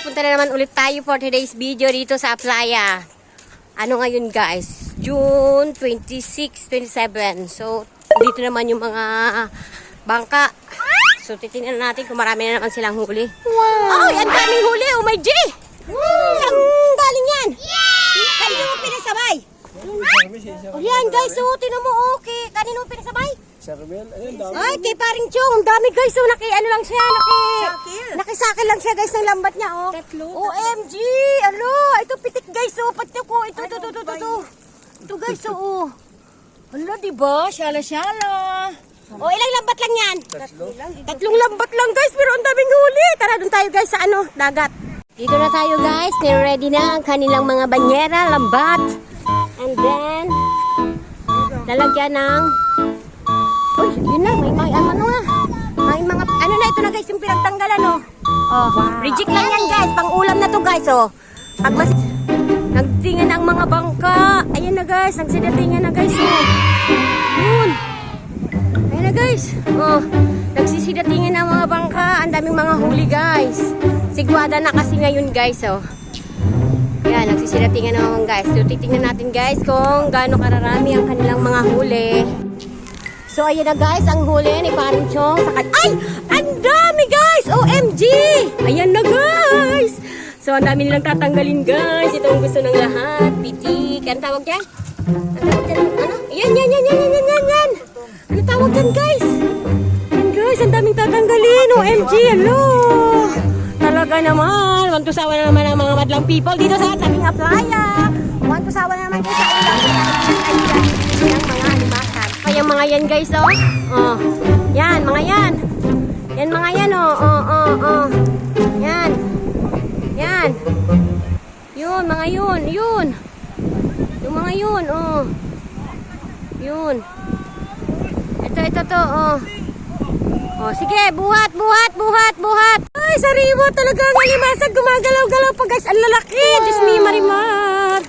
punta na naman ulit tayo for today's video dito sa playa. Ano ngayon guys? June 26, 27. So, dito naman yung mga bangka. So, titingnan natin kung marami na naman silang huli. Wow! Ay, ang daming huli! Oh my G! Saan galing yan? Kanino mo pinasabay? Oh, yan guys. So, tinan mo okay. Kanino mo pinasabay? Ay, kay paring Chong. Ang dami guys. So, ano lang siya. Nakisakil lang siya guys ng lambat niya. Oh. OMG! Ano? Ito pitik guys. So, pati ko. Ito. Ito guys. So, oh. Ano, diba? Syala-syala. O, ilang lambat lang yan? Tatlong lambat lang guys. Pero ang daming huli. Tara, doon tayo guys sa dagat. Dito na tayo guys. Ready na ang kanilang mga banyera, lambat. And then, lalagyan ng... Uy, yun na, may mga, ano na ito na guys, yung pinagtanggalan, oh. Oh, wow. Reject lang yan guys, pang ulam na to guys, oh. Pag mas, nagtingan ang mga bangka, ayan na guys, nagsidatingan na guys, oh. Yun. Ayan na guys, oh. Nagsisidatingan ang mga bangka, ang daming mga huli guys. Sigwada na kasi ngayon guys, oh. Ayan, nagsisidatingan na mga guys. So, titingnan natin guys kung gaano kararami ang kanilang mga huli. So, ayan na guys, ang huli ni Paring Chong. Ay! Ang dami guys! OMG! Ayan na guys! So, ang dami nilang tatanggalin guys. Ito ang gusto ng lahat. Pitik. Ano tawag dyan? Ano tawag dyan? Ano? Yan! Ano tawag dyan guys? Yan guys, ang daming tatanggalin. OMG! Hello! Talaga naman. Wantusawa na naman ang mga madlang people dito sa aming playa. Wantusawa na naman kayo sa ulang. Ang mga animasan. Yung mga yan guys, oh. Oh. Yan, mga yan. Yan mga yan, oh. Oh. Yan. Yan. Yun, mga yun. Yun. Yung mga yun, oh. Yun. Ito to, oh. Oh, sige, buhat. Ay, sariwa talaga ang alimasag. Gumagalaw-galaw pa guys. Ang lalaki. Diyos me, Marimar.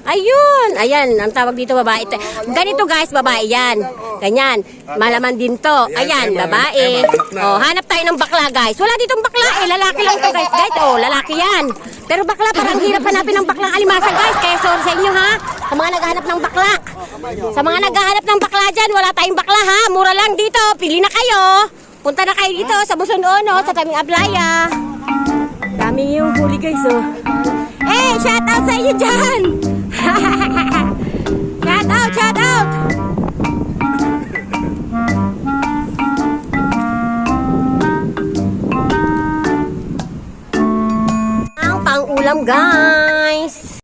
Ayun. Ayan, ang tawag dito babae. Ganito guys, babae yan. Ganyan. Malaman din to. Ayan, babae. Oh, hanap tayo ng bakla guys. Wala ditong bakla eh. Lalaki lang to guys. Guys, oh, lalaki yan. Pero bakla, parang hirap hanapin ng baklang alimasag guys. Kaya sorry sa inyo ha. Sa mga naghahanap ng bakla. Sa mga naghahanap ng bakla dyan, wala tayong bakla ha. Mura lang dito. Pili na kayo. Punta na kayo dito sa Busunono, sa kaming playa. Daming yung huli guys, oh. Eh, shout out sa inyo dyan! Shout out! Ang pang-ulam guys!